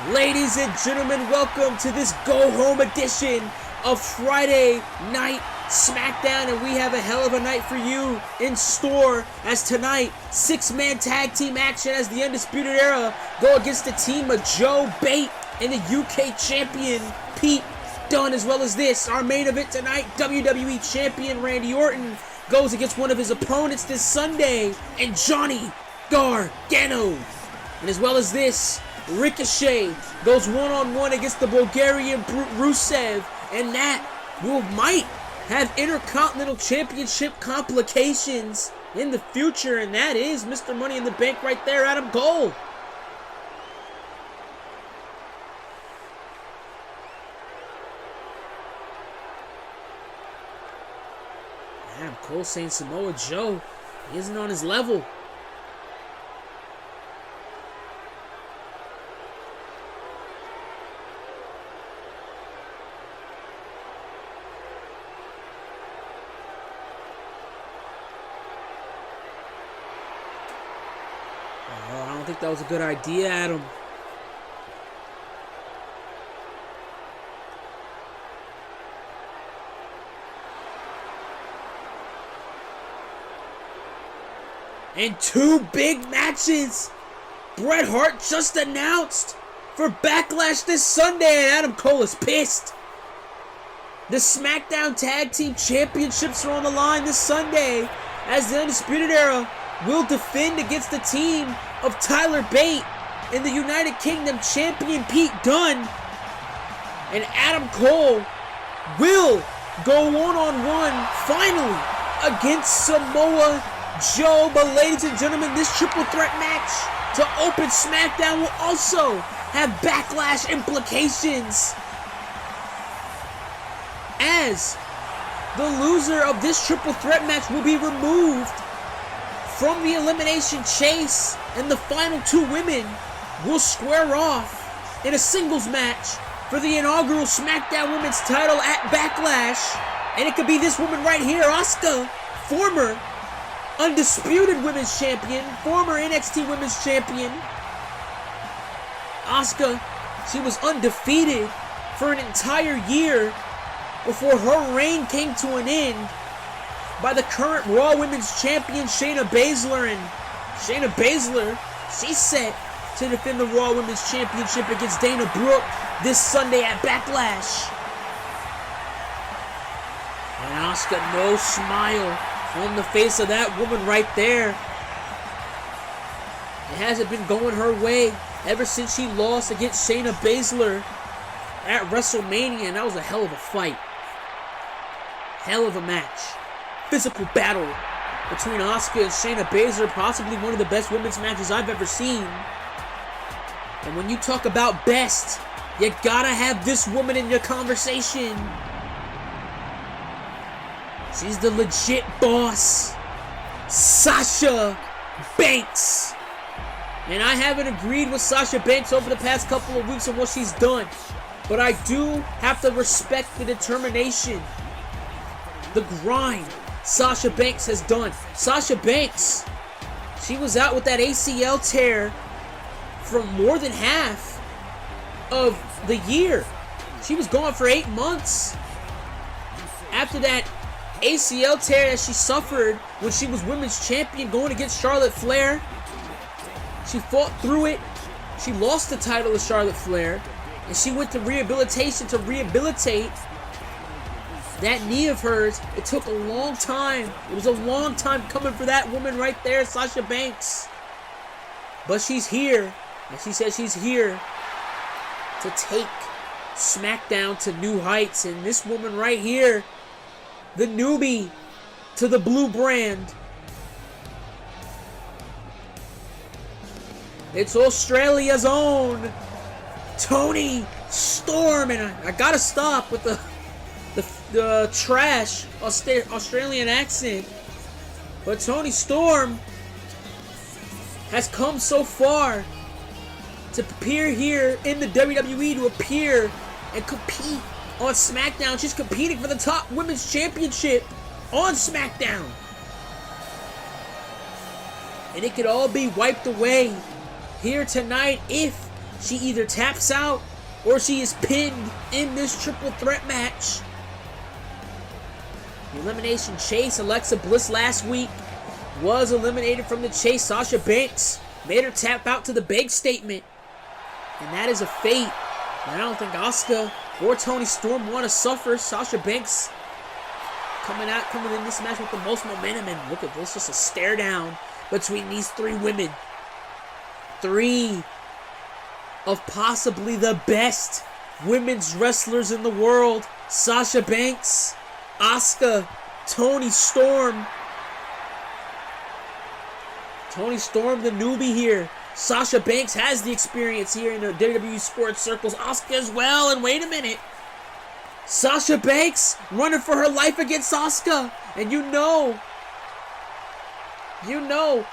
Ladies and gentlemen, welcome to this go-home edition of Friday Night SmackDown, and we have a hell of a night for you in store as tonight, six-man tag team action as the Undisputed Era go against the team of Joe Bate and the UK champion Pete Dunne, as well as this, our main event tonight, WWE champion Randy Orton goes against one of his opponents this Sunday, and Johnny Gargano. And as well as this, Ricochet goes one-on-one against the Bulgarian brute Rusev, and that might have Intercontinental Championship complications in the future, and that is Mr. Money in the Bank right there, Adam Cole. Adam Cole saying Samoa Joe, he isn't on his level. I don't think that was a good idea, Adam. And two big matches Bret Hart just announced for Backlash this Sunday, and Adam Cole is pissed. The SmackDown Tag Team Championships are on the line this Sunday as the Undisputed Era will defend against the team of Tyler Bate and the United Kingdom champion Pete Dunne. And Adam Cole will go one-on-one finally against Samoa Joe. But ladies and gentlemen, this triple threat match to open SmackDown will also have Backlash implications, as the loser of this triple threat match will be removed from the elimination chase, and the final two women will square off in a singles match for the inaugural SmackDown Women's title at Backlash. And it could be this woman right here, Asuka, former Undisputed Women's Champion, former NXT Women's Champion. Asuka, she was undefeated for an entire year before her reign came to an end by the current Raw Women's Champion, Shayna Baszler. And Shayna Baszler, she's set to defend the Raw Women's Championship against Dana Brooke this Sunday at Backlash. And Asuka, no smile on the face of that woman right there. It hasn't been going her way ever since she lost against Shayna Baszler at WrestleMania, and that was a hell of a fight. Hell of a match. Physical battle between Asuka and Shayna Baszler, possibly one of the best women's matches I've ever seen. And when you talk about best, you gotta have this woman in your conversation. She's the legit boss, Sasha Banks. And I haven't agreed with Sasha Banks over the past couple of weeks on what she's done, but I do have to respect the determination, the grind Sasha Banks has done. Sasha Banks, she was out with that ACL tear for more than half of the year. She was gone for 8 months after that ACL tear that she suffered when she was women's champion going against Charlotte Flair. She fought through it. She lost the title to Charlotte Flair, and she went to rehabilitation to rehabilitate that knee of hers. It took a long time. It was a long time coming for that woman right there, Sasha Banks. But she's here, and she says she's here to take SmackDown to new heights. And this woman right here, the newbie to the blue brand, it's Australia's own Toni Storm. And I gotta stop with the trash Australian accent, but Toni Storm has come so far to appear here in the WWE, to appear and compete on SmackDown. She's competing for the top women's championship on SmackDown, and it could all be wiped away here tonight if she either taps out or she is pinned in this triple threat match. The elimination chase, Alexa Bliss last week was eliminated from the chase. Sasha Banks made her tap out to the big statement. And that is a fate. And I don't think Asuka or Toni Storm want to suffer. Sasha Banks coming in this match with the most momentum. And look at this, just a stare down between these three women. Three of possibly the best women's wrestlers in the world. Sasha Banks, Asuka, Toni Storm. Toni Storm, the newbie here. Sasha Banks has the experience here in the WWE sports circles. Asuka as well. And wait a minute. Sasha Banks running for her life against Asuka. And you know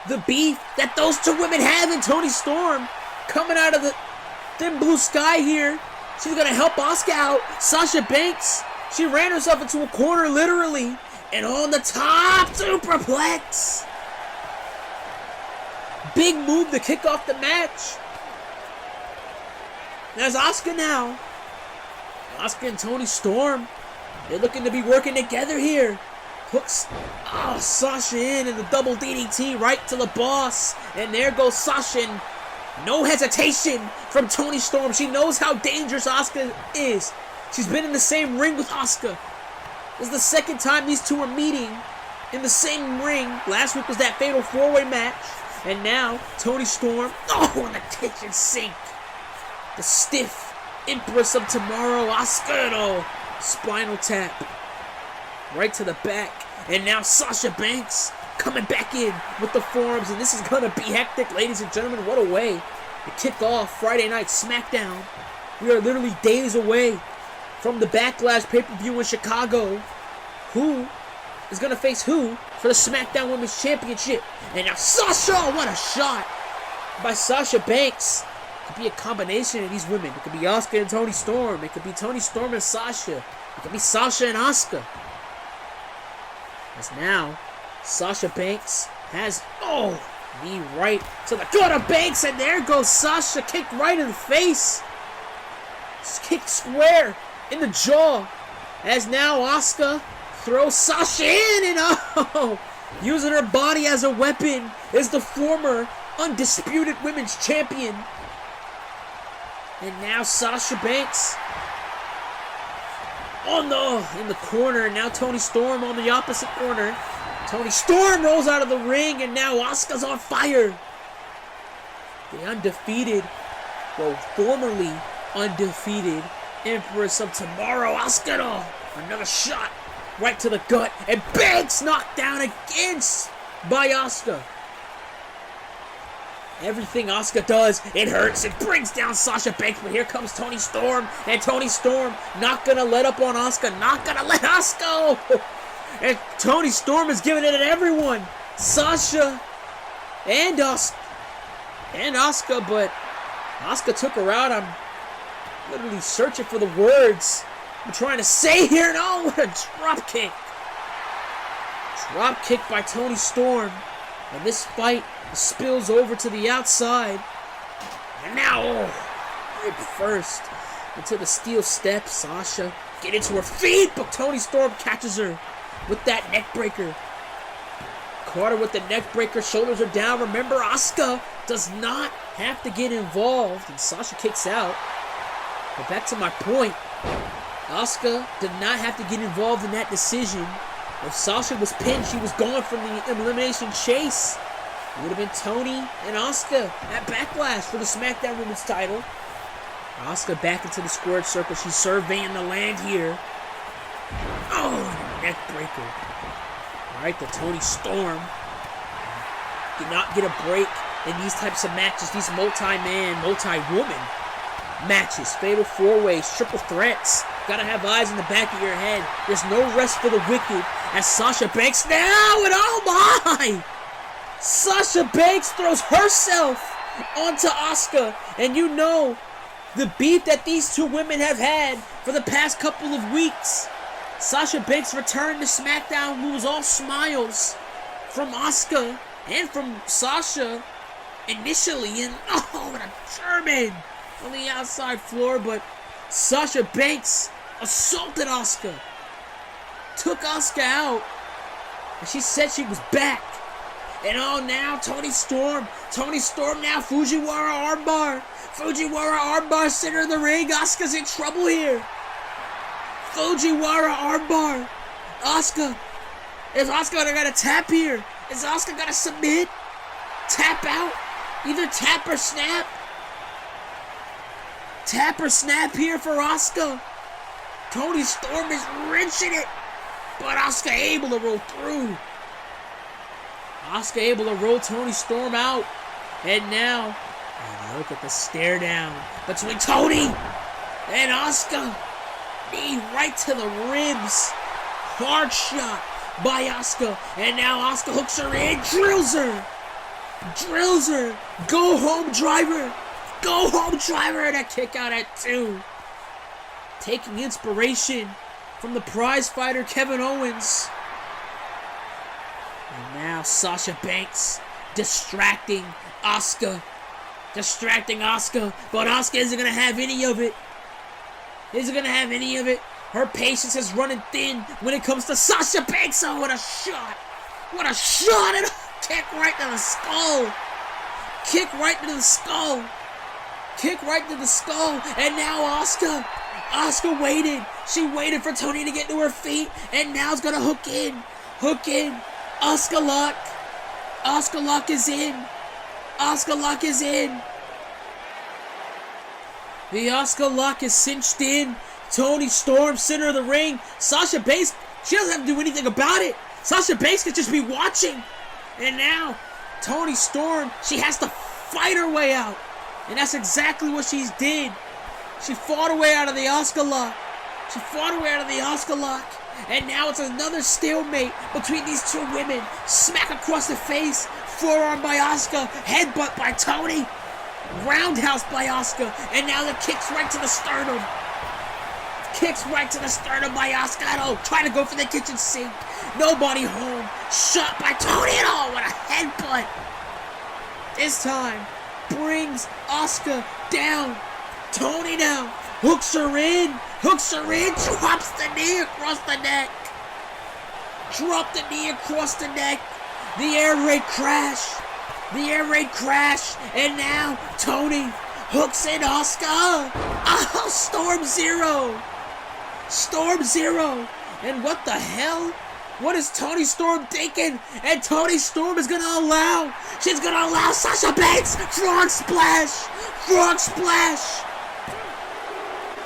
the beef that those two women have in Toni Storm coming out of the thin blue sky here. She's going to help Asuka out. Sasha Banks, she ran herself into a corner literally. And on the top, superplex. Big move to kick off the match. There's Asuka now. Asuka and Toni Storm. They're looking to be working together here. Hooks Sasha in and the double DDT right to the boss. And there goes Sasha. And no hesitation from Toni Storm. She knows how dangerous Asuka is. She's been in the same ring with Asuka. This is the second time these two are meeting in the same ring. Last week was that fatal four-way match. And now, Toni Storm, in the kitchen sink. The stiff Empress of Tomorrow, Asuka, spinal tap. Right to the back. And now Sasha Banks coming back in with the forearms. And this is going to be hectic, ladies and gentlemen. What a way to kick off Friday Night SmackDown. We are literally days away from the Backlash pay-per-view in Chicago. Who is going to face who for the SmackDown Women's Championship? And now Sasha, what a shot by Sasha Banks. It could be a combination of these women. It could be Asuka and Toni Storm. It could be Toni Storm and Sasha. It could be Sasha and Asuka. As now, Sasha Banks has, knee right to the gut of Banks. And there goes Sasha, kicked right in the face. Kicked square in the jaw. As now Asuka throws Sasha in and using her body as a weapon is the former Undisputed Women's Champion. And now Sasha Banks in the corner. Now Toni Storm on the opposite corner. Toni Storm rolls out of the ring and now Asuka's on fire. The formerly undefeated Empress of Tomorrow, Asuka. Another shot right to the gut, and Banks knocked down again by Asuka. Everything Asuka does, it hurts. It brings down Sasha Banks, but here comes Toni Storm, and Toni Storm not gonna let up on Asuka, not gonna let Asuka go. And Toni Storm is giving it to everyone, Sasha and Asuka, but Asuka took her out. I'm literally searching for the words I'm trying to say here. No, what a drop kick. Drop kick by Toni Storm. And this fight spills over to the outside. And now, rib first into the steel steps. Sasha getting to her feet, but Toni Storm catches her with that neck breaker. Caught her with the neck breaker. Shoulders are down. Remember, Asuka does not have to get involved. And Sasha kicks out. But back to my point. Asuka did not have to get involved in that decision. If Sasha was pinned, she was gone from the elimination chase. It would have been Toni and Asuka at Backlash for the SmackDown Women's title. Asuka back into the squared circle. She's surveying the land here. Neck breaker. Alright, the Toni Storm did not get a break in these types of matches. These multi-man, multi-woman matches. Fatal four-ways, triple threats. Gotta have eyes in the back of your head. There's no rest for the wicked. As Sasha Banks now, and oh my! Sasha Banks throws herself onto Asuka. And you know the beef that these two women have had for the past couple of weeks. Sasha Banks returned to SmackDown, who was all smiles from Asuka and from Sasha initially. And what a German on the outside floor, but Sasha Banks assaulted Asuka. Took Asuka out. And she said she was back. And oh, now Toni Storm. Toni Storm now, Fujiwara armbar. Fujiwara armbar, center of the ring. Asuka's in trouble here. Fujiwara armbar. Asuka. Is Asuka gonna tap here? Is Asuka gonna submit? Tap out? Either tap or snap. Tap or snap here for Asuka. Toni Storm is wrenching it. But Asuka able to roll through. Asuka able to roll Toni Storm out. And now, look at the stare down between Toni and Asuka. Knee right to the ribs. Hard shot by Asuka. And now Asuka hooks her in. Drills her. Drills her. Go home driver. Go home driver. And a kick out at 2. Taking inspiration from the prize fighter Kevin Owens. And now Sasha Banks distracting Asuka. Distracting Asuka. But Asuka isn't going to have any of it. Isn't going to have any of it. Her patience is running thin when it comes to Sasha Banks. Oh, what a shot. What a shot. And a kick right to the skull. Kick right to the skull. Kick right to the skull. And now Asuka. Asuka waited. She waited for Toni to get to her feet. And now it's going to hook in. Hook in. Asuka lock. Asuka lock is in. Asuka lock is in. The Asuka lock is cinched in. Toni Storm, center of the ring. Sasha Banks, she doesn't have to do anything about it. Sasha Banks could just be watching. And now, Toni Storm, she has to fight her way out. And that's exactly what she's did. She fought her way out of the Asuka lock. She fought her way out of the Asuka lock. And now it's another stalemate between these two women. Smack across the face. Forearm by Asuka. Headbutt by Toni. Roundhouse by Asuka. And now the kicks right to the sternum. Kicks right to the sternum by Asuka. Oh, trying to go for the kitchen sink. Nobody home. Shot by Toni. And oh, what a headbutt. This time brings Asuka down. Toni now hooks her in. Hooks her in. Drops the knee across the neck. Drop the knee across the neck. The air raid crash. The air raid crash. And now Toni hooks in Asuka. Oh, Storm Zero. Storm Zero. And what the hell? What is Toni Storm thinking? And Toni Storm is going to allow. She's going to allow Sasha Banks. Frog splash. Frog splash.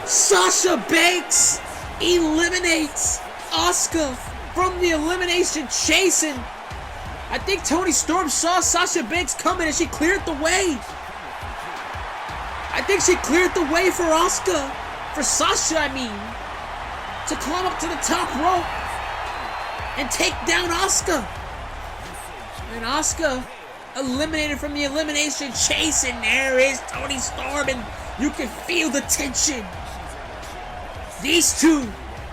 Sasha Banks eliminates Asuka from the elimination chasing. I think Toni Storm saw Sasha Banks coming and she cleared the way. I think she cleared the way for Asuka. For Sasha, I mean. To climb up to the top rope and take down Asuka. And Asuka eliminated from the elimination chase. And there is Toni Storm. And you can feel the tension. These two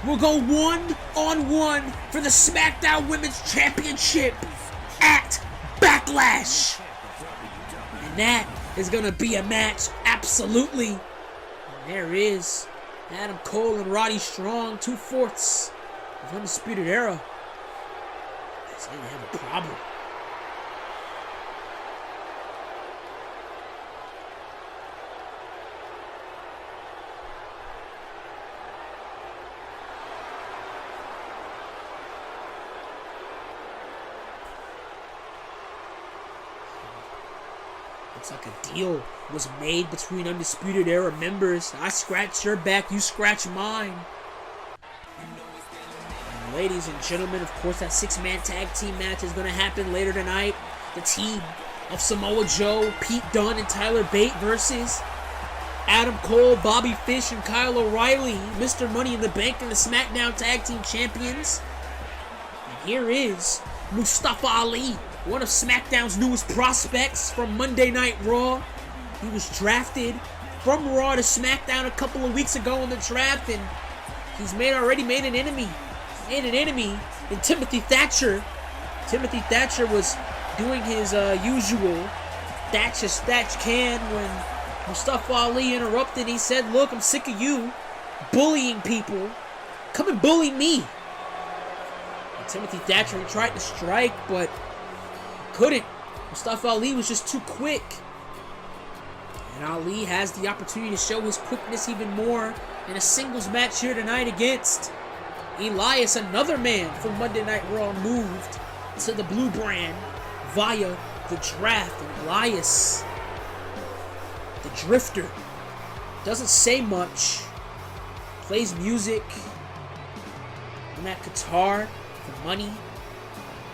will go one-on-one for the SmackDown Women's Championship at Backlash. And that is going to be a match, absolutely. And there is Adam Cole and Roddy Strong, 2/4 of Undisputed Era. I say they have a problem. Looks like a deal was made between Undisputed Era members. I scratch your back, you scratch mine. And ladies and gentlemen, of course, that 6-man tag team match is going to happen later tonight. The team of Samoa Joe, Pete Dunne, and Tyler Bate versus Adam Cole, Bobby Fish, and Kyle O'Reilly, Mr. Money in the Bank, and the SmackDown Tag Team Champions. And here is Mustafa Ali, one of SmackDown's newest prospects from Monday Night Raw. He was drafted from Raw to SmackDown a couple of weeks ago in the draft, and he's already made an enemy. Made an enemy in Timothy Thatcher. Timothy Thatcher was doing his usual Thatch can when Mustafa Ali interrupted. He said, look, I'm sick of you bullying people. Come and bully me. And Timothy Thatcher tried to strike, but couldn't. Mustafa Ali was just too quick. And Ali has the opportunity to show his quickness even more in a singles match here tonight against Elias, another man from Monday Night Raw, moved to the blue brand via the draft. And Elias, the Drifter, doesn't say much, plays music on that guitar for money.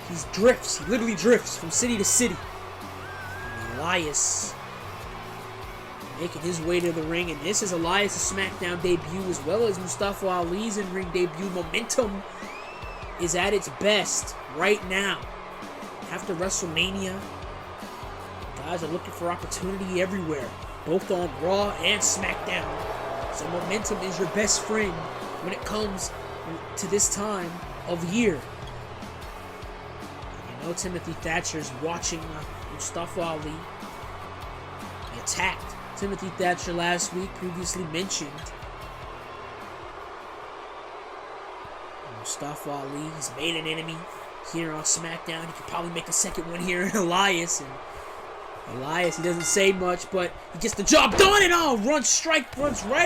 He drifts, he literally drifts from city to city. And Elias making his way to the ring, and this is Elias' SmackDown debut as well as Mustafa Ali's in-ring debut. Momentum is at its best right now. After WrestleMania, guys are looking for opportunity everywhere, both on Raw and SmackDown. So momentum is your best friend when it comes to this time of year. You know, Timothy Thatcher is watching Mustafa Ali. He attacked Timothy Thatcher last week, previously mentioned. Mustafa Ali, he's made an enemy here on SmackDown. He could probably make a second one here in Elias. And Elias, he doesn't say much, but he gets the job done, and runs right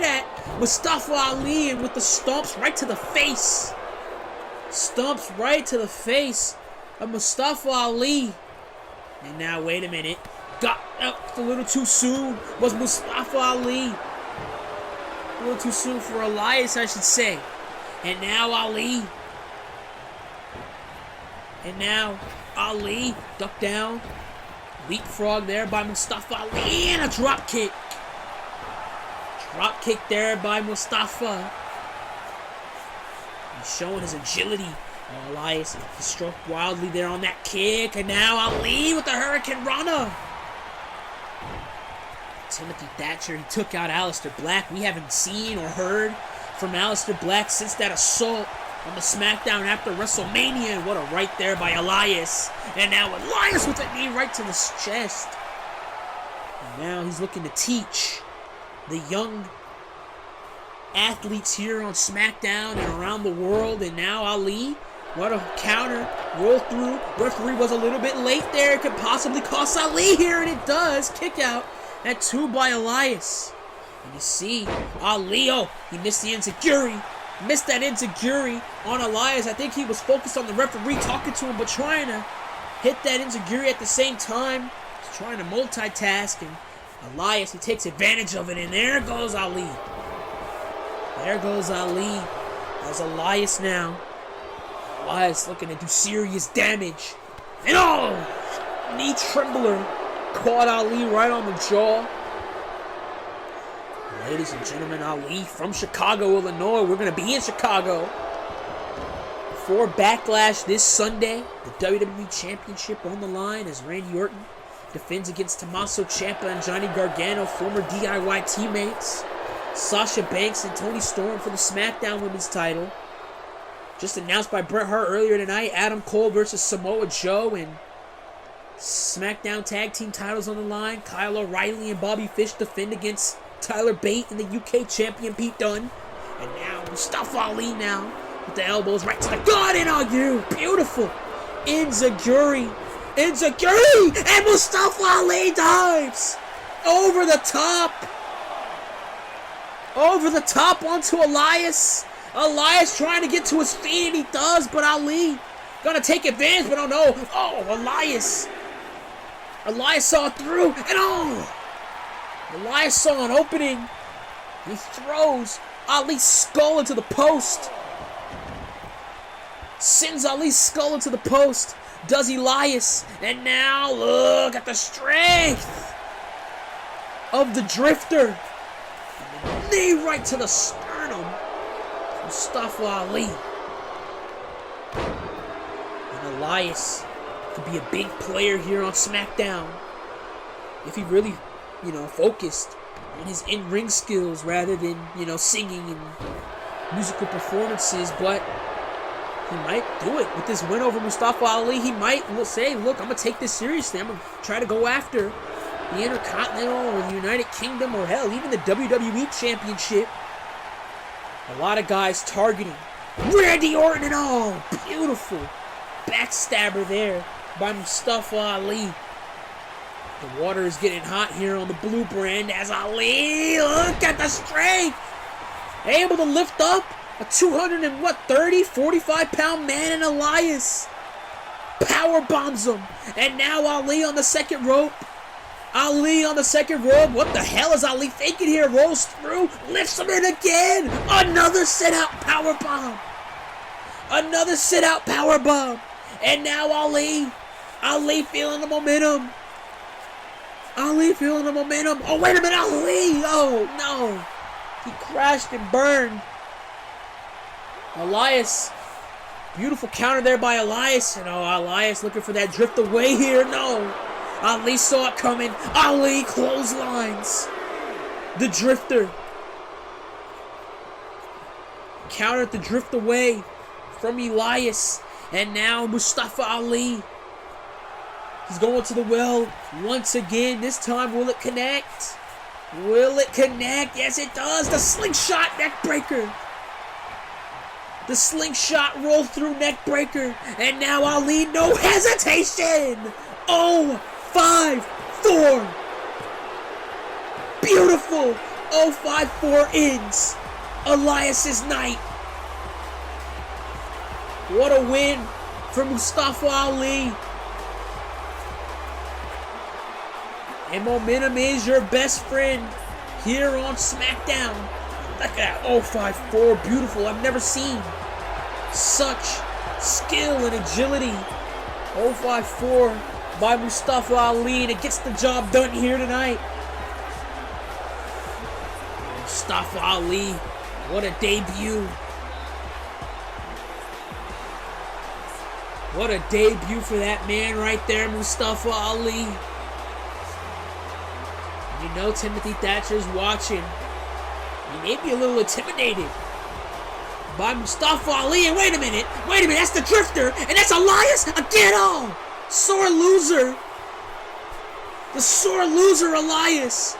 at Mustafa Ali, and with the stomps right to the face. Stomps right to the face of Mustafa Ali. And now, wait a minute. Got up a little too soon. Was Mustafa Ali. A little too soon for Elias, I should say. And now Ali. And now Ali. Duck down. Leapfrog there by Mustafa Ali. And a drop kick. Drop kick there by Mustafa. He's showing his agility. Elias, he struck wildly there on that kick. And now Ali with the Hurricane Rana. Timothy Thatcher, he took out Aleister Black. We haven't seen or heard from Aleister Black since that assault on the SmackDown after WrestleMania. And what a right there by Elias. And now Elias with a knee right to the chest. And now he's looking to teach the young athletes here on SmackDown and around the world. And now Ali, what a counter, roll through. Referee was a little bit late there. It could possibly cost Ali here, and it does. Kick out. That 2 by Elias. And you see, Ali, he missed the enziguri. Missed that enziguri on Elias. I think he was focused on the referee talking to him, but trying to hit that enziguri at the same time. He's trying to multitask, and Elias, he takes advantage of it, and there goes Ali. There goes Ali. As Elias now. Elias looking to do serious damage. And knee trembler. Caught Ali right on the jaw. Ladies and gentlemen, Ali from Chicago, Illinois. We're going to be in Chicago for Backlash this Sunday. The WWE Championship on the line as Randy Orton defends against Tommaso Ciampa and Johnny Gargano, former DIY teammates. Sasha Banks and Toni Storm for the SmackDown Women's title. Just announced by Bret Hart earlier tonight. Adam Cole versus Samoa Joe, and SmackDown Tag Team titles on the line. Kyle O'Reilly and Bobby Fish defend against Tyler Bate and the UK champion Pete Dunne. And now Mustafa Ali now with the elbows right to the gut. And you beautiful enziguri. And Mustafa Ali dives over the top. Over the top onto Elias. Elias trying to get to his feet, and he does, but Ali gonna take advantage, but Elias. Elias saw it through, and Elias saw an opening. He throws Ali's skull into the post. Sends Ali's skull into the post. Does Elias. And now look at the strength of the Drifter. And the knee right to the sternum. Mustafa Ali. And Elias could be a big player here on SmackDown if he really, focused on his in-ring skills rather than, singing and musical performances. But he might do it with this win over Mustafa Ali. He might say, look, I'm going to take this seriously. I'm going to try to go after the Intercontinental or the United Kingdom or hell, even the WWE Championship. A lot of guys targeting Randy Orton and all. Beautiful backstabber there by Mustafa Ali. The water is getting hot here on the blue brand as Ali, look at the strength. Able to lift up a 45-pound man in Elias. Power bombs him. And now Ali on the second rope. Ali on the second rope. What the hell is Ali thinking here? Rolls through. Lifts him in again. Another sit-out power bomb. Another sit-out power bomb. And now Ali. Ali feeling the momentum. Ali feeling the momentum. Oh, wait a minute. Ali. Oh, no. He crashed and burned. Elias. Beautiful counter there by Elias. And oh, Elias looking for that drift away here. No. Ali saw it coming. Ali clotheslines the drifter. Countered the drift away from Elias. And now Mustafa Ali. He's going to the well once again. This time, will it connect? Will it connect? Yes, it does. The slingshot neckbreaker. The slingshot roll through neckbreaker. And now Ali, no hesitation. Oh, 5-4. Beautiful. 0-5-4 ends Elias's night. What a win for Mustafa Ali. And momentum is your best friend here on SmackDown. Look at that 0-5-4. Beautiful. I've never seen such skill and agility. 0-5-4 by Mustafa Ali, and it gets the job done here tonight. Mustafa Ali, what a debut. What a debut for that man right there, Mustafa Ali. You know Timothy Thatcher's watching. He may be a little intimidated by Mustafa Ali. And wait a minute, that's the drifter, and that's Elias again. Oh, sore loser. The sore loser, Elias.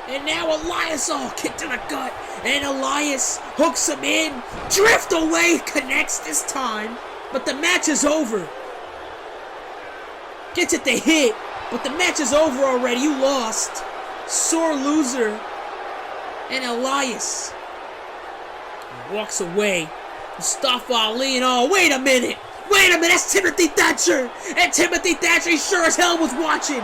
And now Elias, oh, kick to the gut. And Elias hooks him in. Drift away, connects this time. But the match is over. Gets it to hit. But the match is over already. You lost. Sore loser. And Elias walks away. Mustafa Ali, and oh, wait a minute. That's Timothy Thatcher. And Timothy Thatcher, he sure as hell was watching.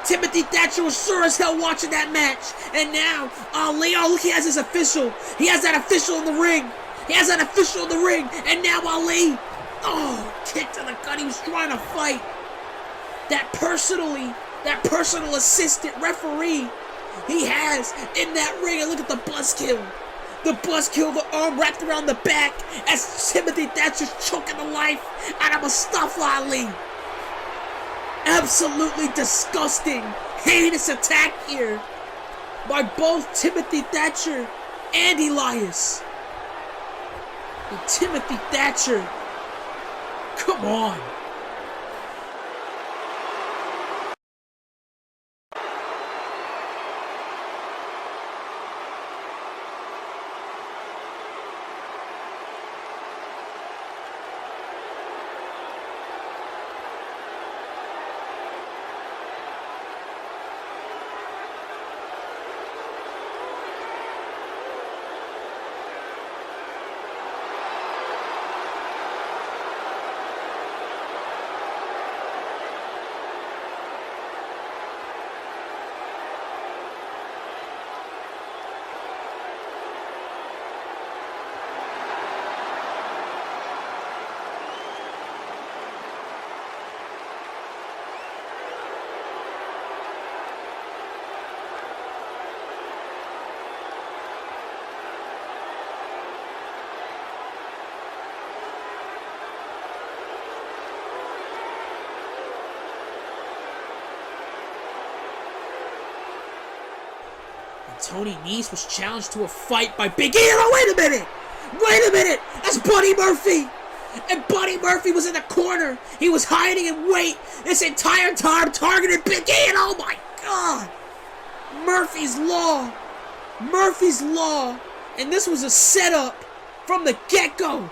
Timothy Thatcher was sure as hell watching that match. And now, Ali, oh, look, he has his official. He has that official in the ring. And now Ali, oh, kick to the gut. He was trying to fight that personal assistant referee he has in that ring. And look at the buzzkill. The arm wrapped around the back as Timothy Thatcher's choking the life out of Mustafa Ali. Absolutely disgusting, heinous attack here by both Timothy Thatcher and Elias. And Timothy Thatcher, come on. Tony Nese was challenged to a fight by Big E. Oh, wait a minute! That's Buddy Murphy! And Buddy Murphy was in the corner. He was hiding in wait this entire time, targeting Big E, and oh my God. Murphy's Law. Murphy's Law. And this was a setup from the get-go.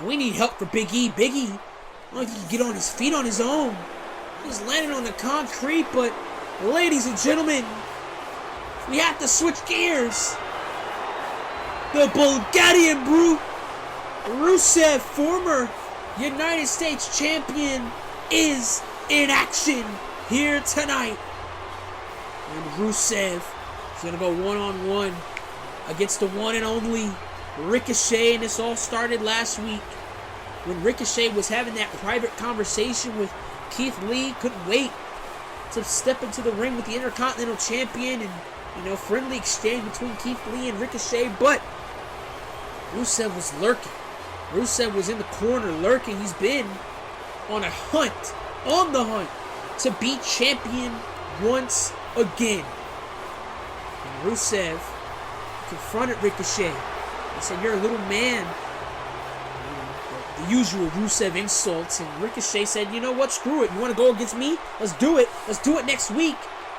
We need help for Big E. Big E, I don't think he can get on his feet on his own. He's landing on the concrete, but ladies and gentlemen, we have to switch gears. The Bulgarian Brute, Rusev, former United States champion, is in action here tonight. And Rusev is going to go one-on-one against the one and only Ricochet. And this all started last week when Ricochet was having that private conversation with Keith Lee. Couldn't wait to step into the ring with the Intercontinental Champion, and friendly exchange between Keith Lee and Ricochet, but Rusev was lurking. Rusev was in the corner lurking. He's been on the hunt to be champion once again. And Rusev confronted Ricochet. He said, "You're a little man." The usual Rusev insults, and Ricochet said, "You know what? Screw it. You want to go against me? Let's do it. Let's do it next week."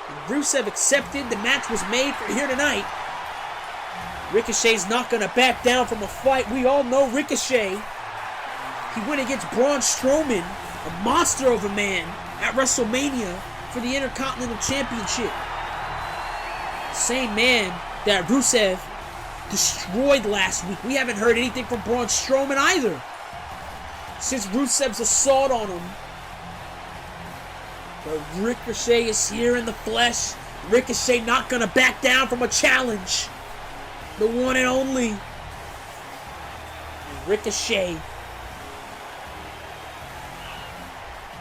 And Rusev accepted. The match was made for here tonight. Ricochet's not going to back down from a fight. We all know Ricochet. He went against Braun Strowman, a monster of a man, at WrestleMania for the Intercontinental Championship. Same man that Rusev destroyed last week. We haven't heard anything from Braun Strowman either since Rusev's assault on him. But Ricochet is here in the flesh. Ricochet not going to back down from a challenge. The one and only Ricochet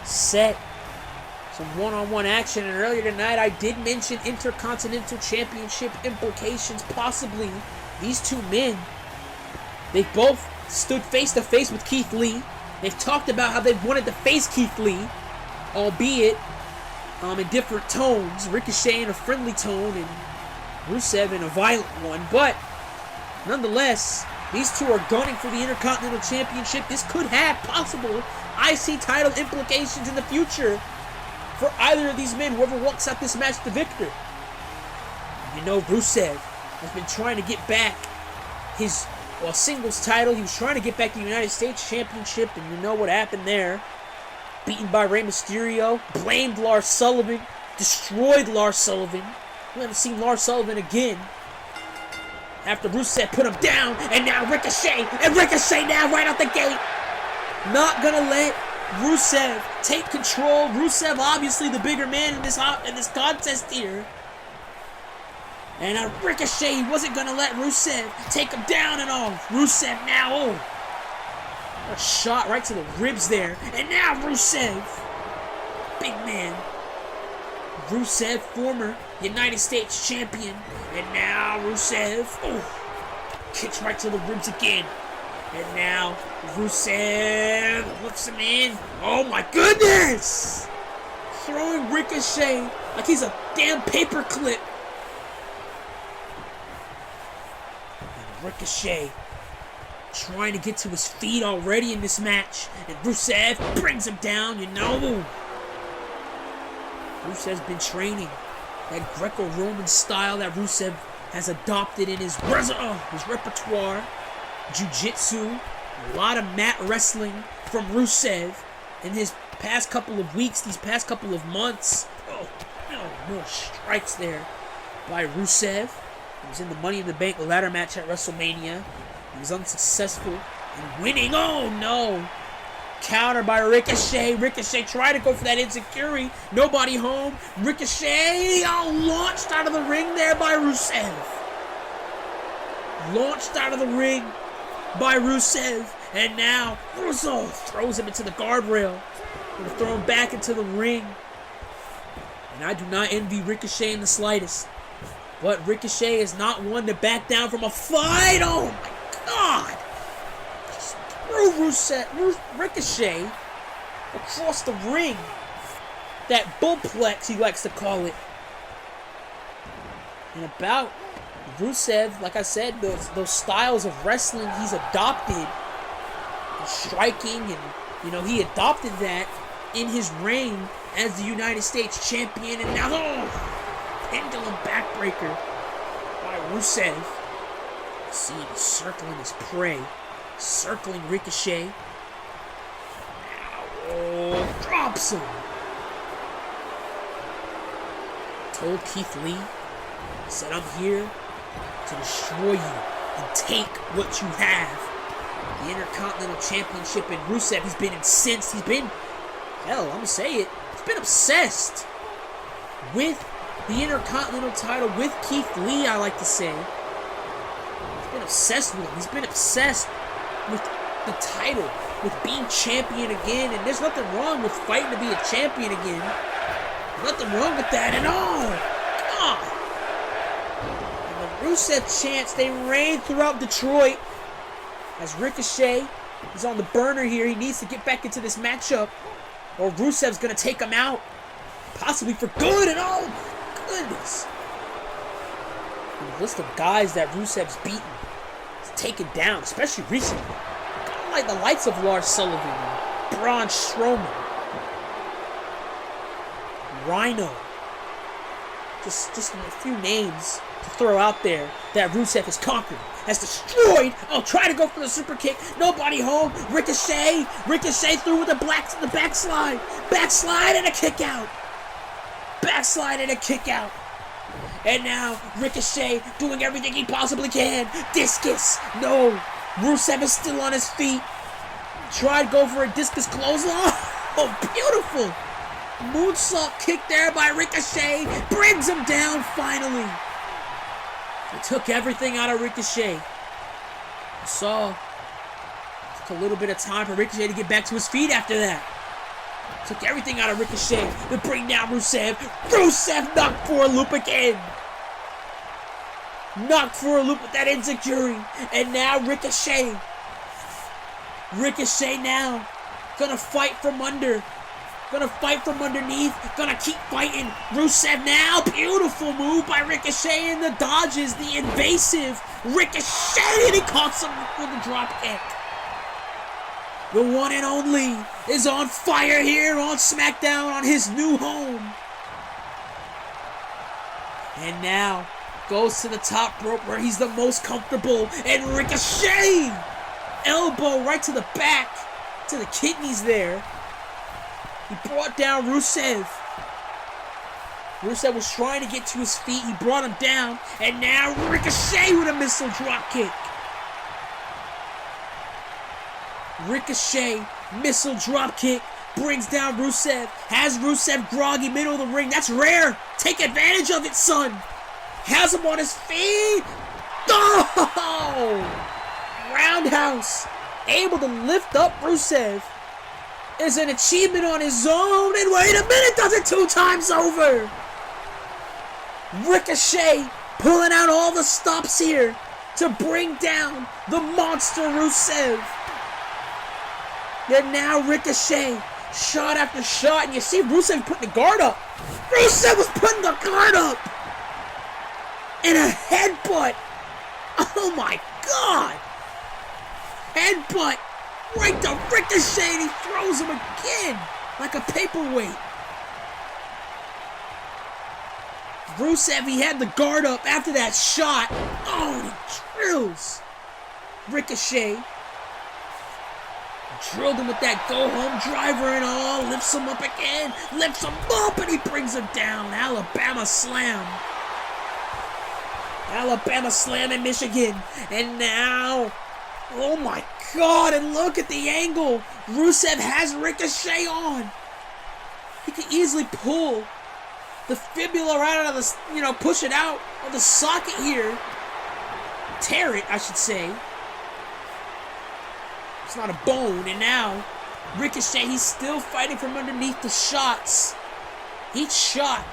set some one-on-one action. And earlier tonight I did mention Intercontinental Championship implications. Possibly these two men, they both stood face-to-face with Keith Lee. They've talked about how they wanted to face Keith Lee, albeit in different tones. Ricochet in a friendly tone and Rusev in a violent one. But nonetheless, these two are gunning for the Intercontinental Championship. This could have possible IC title implications in the future for either of these men, whoever walks out this match the victor. Rusev has been trying to get back his singles title. He was trying to get back the United States Championship, and you know what happened there. Beaten by Rey Mysterio, blamed Lars Sullivan, destroyed Lars Sullivan. We haven't seen Lars Sullivan again after Rusev put him down, and now Ricochet, and Ricochet now right out the gate. Not gonna let Rusev take control. Rusev obviously the bigger man in this contest here. And Ricochet, he wasn't gonna let Rusev take him down at all. Rusev now, a shot right to the ribs there. And now Rusev, big man. Rusev, former United States champion. And now Rusev, kicks right to the ribs again. And now Rusev lifts him in. Oh my goodness! Throwing Ricochet like he's a damn paper clip. And Ricochet trying to get to his feet already in this match. And Rusev brings him down, Rusev's been training that Greco-Roman style that Rusev has adopted in his repertoire. Jiu-jitsu, a lot of mat wrestling from Rusev in his past couple of weeks, these past couple of months. More strikes there by Rusev. He was in the Money in the Bank ladder match at WrestleMania. He was unsuccessful in winning. Oh no! Counter by Ricochet. Ricochet tried to go for that enziguri. Nobody home. Ricochet launched out of the ring there by Rusev. Launched out of the ring by Rusev. And now Rusev throws him into the guardrail. Gonna throw him back into the ring. And I do not envy Ricochet in the slightest. But Ricochet is not one to back down from a fight. Oh my God! Just threw Ricochet across the ring. That bullplex, he likes to call it. And about Rusev, like I said, those styles of wrestling he's adopted, striking, and he adopted that in his reign as the United States champion. And now, pendulum backbreaker by Rusev. See him circling his prey, circling Ricochet. Now, drops him. Told Keith Lee, said, I'm here to destroy you and take what you have. The Intercontinental Championship, and Rusev, he's been incensed. He's been, hell, I'm gonna say it, he's been obsessed with the Intercontinental title, with Keith Lee, I like to say. He's been obsessed with him. He's been obsessed with the title, with being champion again, and there's nothing wrong with fighting to be a champion again. Nothing wrong with that at all. God. And the Rusev chants, they reign throughout Detroit. As Ricochet is on the burner here, he needs to get back into this matchup, or Rusev's going to take him out. Possibly for good, and oh, goodness. And the list of guys that Rusev's beaten, he's taken down, especially recently. Kind of like the likes of Lars Sullivan, and Braun Strowman, Rhino. Just a few names to throw out there that Rusev has conquered, has destroyed. Oh, try to go for the super kick. Nobody home. Ricochet through with the backslide. Backslide and a kick out. Backslide and a kick out. And now Ricochet doing everything he possibly can. Discus. No. Rusev is still on his feet. Tried to go for a discus clothesline. Oh, beautiful. Moonsault kick there by Ricochet. Brings him down finally. It took everything out of Ricochet. It took a little bit of time for Ricochet to get back to his feet after that. It took everything out of Ricochet to bring down Rusev. Rusev knocked for a loop again. Knocked for a loop with that enziguri. And now Ricochet. Ricochet now gonna fight from under. Gonna fight from underneath. Gonna keep fighting. Rusev now. Beautiful move by Ricochet, and the dodges. The invasive Ricochet. And he caught him with a drop kick. The one and only is on fire here on SmackDown, on his new home. And now goes to the top rope where he's the most comfortable. And Ricochet. Elbow right to the back. To the kidneys there. He brought down Rusev. Rusev was trying to get to his feet. He brought him down. And now Ricochet with a missile drop kick. Ricochet, missile drop kick. Brings down Rusev. Has Rusev groggy middle of the ring. That's rare. Take advantage of it, son. Has him on his feet. Oh! Roundhouse. Able to lift up Rusev. Is an achievement on his own, and wait a minute, does it 2 times over. Ricochet pulling out all the stops here to bring down the monster Rusev. And now Ricochet, shot after shot, and you see Rusev putting the guard up. Rusev was putting the guard up. And a headbutt. Oh my God. Headbutt. Right to Ricochet, and he throws him again like a paperweight. Rusev, he had the guard up after that shot. Oh, and he drills Ricochet. Drilled him with that go-home driver and all. Lifts him up again. Lifts him up, and he brings him down. Alabama slam. Alabama slam in Michigan. And now, oh my God, and look at the angle. Rusev has Ricochet on. He can easily pull the fibula right out of the, push it out of the socket here. Tear it, I should say. It's not a bone. And now, Ricochet, he's still fighting from underneath the shots. Each shot,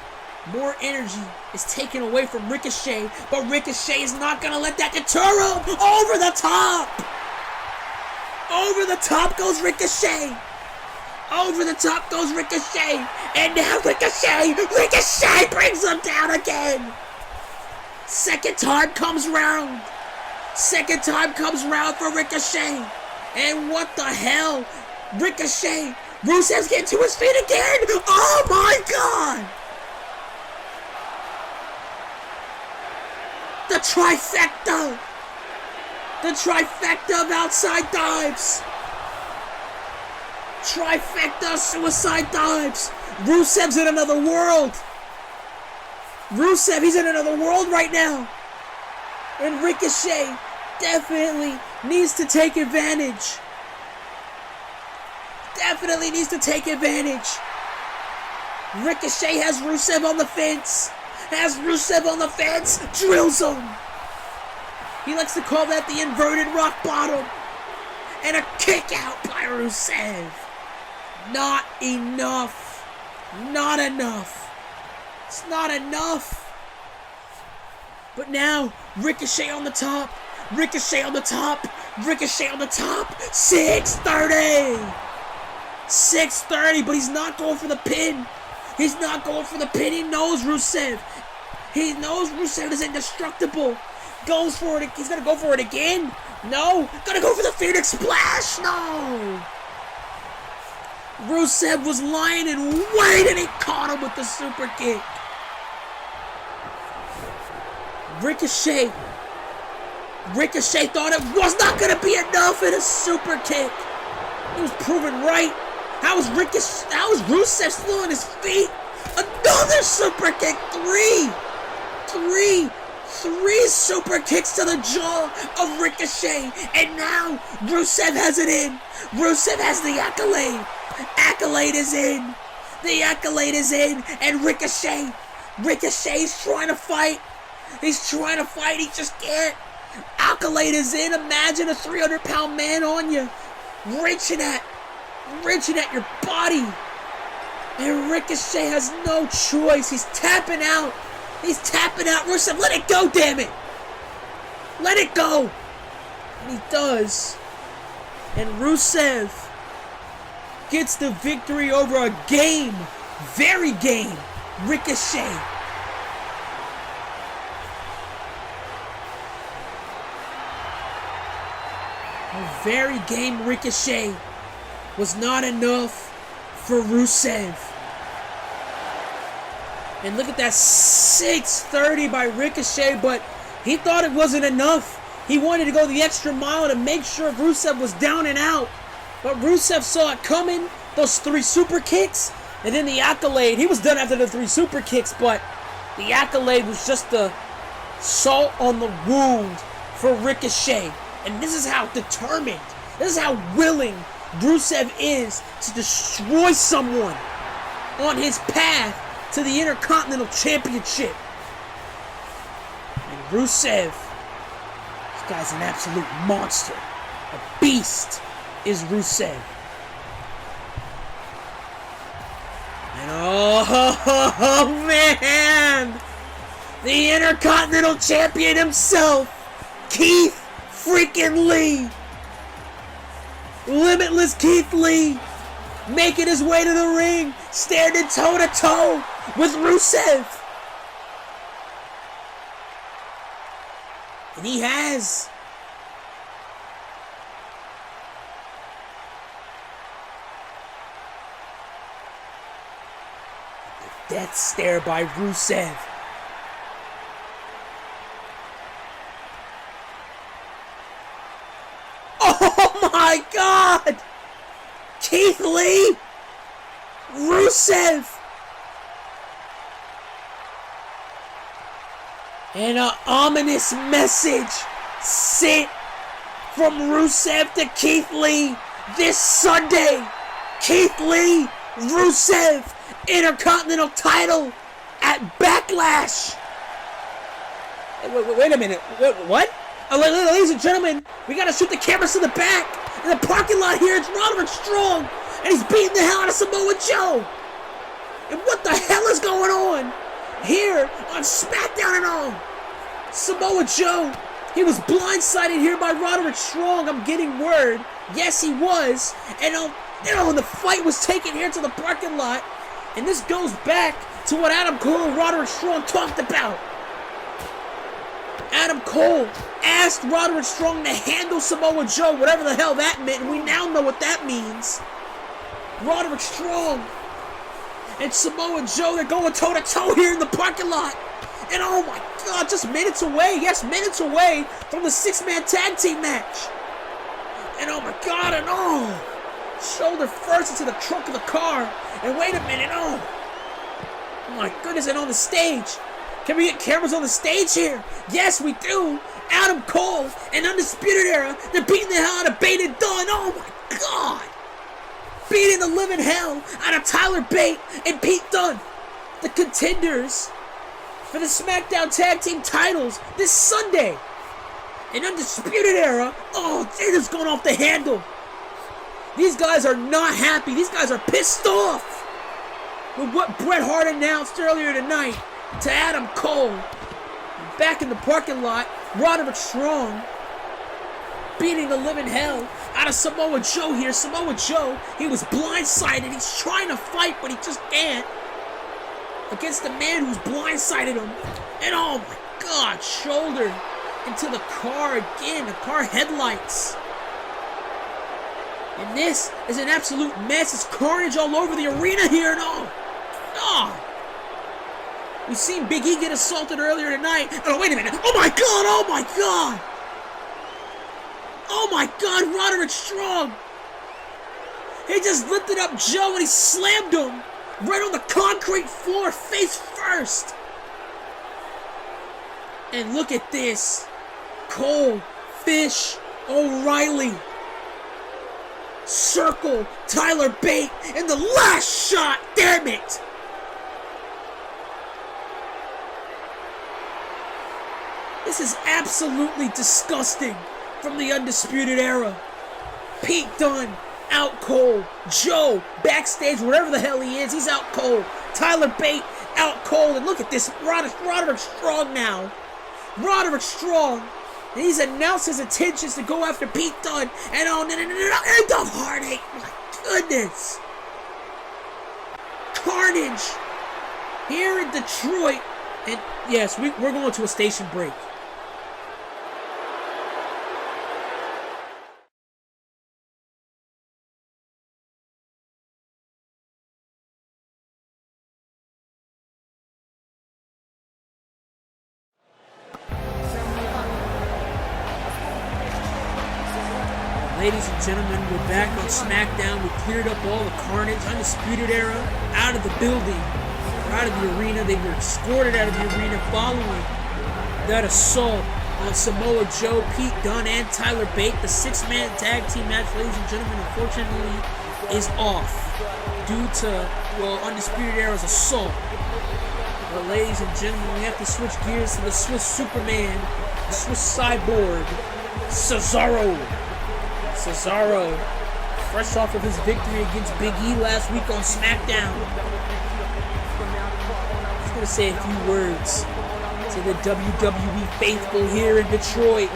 more energy is taken away from Ricochet, but Ricochet is not going to let that deter him. Over the top. Over the top goes Ricochet. Over the top goes Ricochet. And now Ricochet brings him down again. Second time comes round. Second time comes round for Ricochet. And what the hell? Ricochet. Rusev's getting to his feet again. Oh my God. The trifecta. The trifecta of outside dives. Trifecta suicide dives. Rusev's in another world. Rusev, he's in another world right now. And Ricochet definitely needs to take advantage. Definitely needs to take advantage. Ricochet has Rusev on the fence. Has Rusev on the fence. Drills him. He likes to call that the inverted rock bottom. And a kick out by Rusev. Not enough. Not enough. It's not enough. But now, Ricochet on the top. Ricochet on the top. Ricochet on the top. 630. 630, but he's not going for the pin. He's not going for the pin. He knows Rusev. He knows Rusev is indestructible. Goes for it. He's going to go for it again. No. Going to go for the Phoenix Splash. No. Rusev was lying in wait and he caught him with the super kick. Ricochet thought it was not going to be enough in a super kick. He was proven right. How was Rusev still on his feet? Another super kick. Three super kicks to the jaw of Ricochet. And now Rusev has it in. Rusev has the accolade. Accolade is in. The accolade is in. And Ricochet's trying to fight. He's trying to fight. He just can't. Accolade is in. Imagine a 300-pound man on you. Wrenching at your body. And Ricochet has no choice. He's tapping out. Rusev, let it go, damn it. Let it go. And he does. And Rusev gets the victory over a very game, Ricochet. A very game Ricochet was not enough for Rusev. And look at that 630 by Ricochet, but he thought it wasn't enough. He wanted to go the extra mile to make sure Rusev was down and out. But Rusev saw it coming, those 3 super kicks, and then the accolade. He was done after the 3 super kicks, but the accolade was just the salt on the wound for Ricochet. And this is how determined, this is how willing Rusev is to destroy someone on his path to the Intercontinental Championship. And Rusev, this guy's an absolute monster. A beast is Rusev. And oh man! The Intercontinental Champion himself, Keith freaking Lee. Limitless Keith Lee making his way to the ring, standing toe-to-toe with Rusev. And he has. The death stare by Rusev. Oh my God! Keith Lee! Rusev! And an ominous message sent from Rusev to Keith Lee this Sunday. Keith Lee, Rusev, Intercontinental title at Backlash. Wait a minute. What? Ladies and gentlemen, we gotta shoot the cameras to the back. In the parking lot here, it's Roderick Strong, and he's beating the hell out of Samoa Joe. And what the hell is going on here on SmackDown and all? Samoa Joe, he was blindsided here by Roderick Strong. I'm getting word. Yes, he was. And the fight was taken here to the parking lot. And this goes back to what Adam Cole and Roderick Strong talked about. Adam Cole asked Roderick Strong to handle Samoa Joe, whatever the hell that meant, and we now know what that means. Roderick Strong and Samoa Joe, they're going toe-to-toe here in the parking lot. And oh my God, just minutes away, yes, minutes away from the 6-man tag team match. And oh my God, and oh, shoulder first into the trunk of the car. And wait a minute, oh my goodness, and on the stage. Can we get cameras on the stage here? Yes, we do. Adam Cole and Undisputed Era, they're beating the hell out of Bate and Dunn. Oh my God. Beating the living hell out of Tyler Bate and Pete Dunne, the contenders for the SmackDown Tag Team titles this Sunday. And Undisputed Era, oh, they're just going off the handle. These guys are not happy. These guys are pissed off with what Bret Hart announced earlier tonight to Adam Cole. Back in the parking lot, Roderick Strong beating the living hell out of Samoa Joe here. Samoa Joe, he was blindsided. He's trying to fight, but he just can't against the man who's blindsided him. And oh my God, shoulder into the car again, the car headlights. And this is an absolute mess. It's carnage all over the arena here. And oh God. We've seen Big E get assaulted earlier tonight. Oh, wait a minute. Oh my God, oh my God. Oh my God, Roderick Strong. He just lifted up Joe and he slammed him right on the concrete floor, face first. And look at this. Cole, Fish, O'Reilly. Circle Tyler Bate in the last shot, damn it. This is absolutely disgusting from the Undisputed Era. Pete Dunne, out cold. Joe, backstage, wherever the hell he is, he's out cold. Tyler Bate, out cold. And look at this, Roderick Strong now. Roderick Strong. And he's announced his intentions to go after Pete Dunne. And oh, no, end of heartache. My goodness. Carnage here in Detroit. And yes, we're going to a station break. Ladies and gentlemen, we're back on SmackDown. We cleared up all the carnage. Undisputed Era out of the building, out of the arena. They were escorted out of the arena following that assault on Samoa Joe, Pete Dunne, and Tyler Bate. The 6-man tag team match, ladies and gentlemen, unfortunately is off due to, well, Undisputed Era's assault. But ladies and gentlemen, we have to switch gears to the Swiss Superman, the Swiss Cyborg, Cesaro. Cesaro, fresh off of his victory against Big E last week on SmackDown. I'm just going to say a few words to the WWE faithful here in Detroit.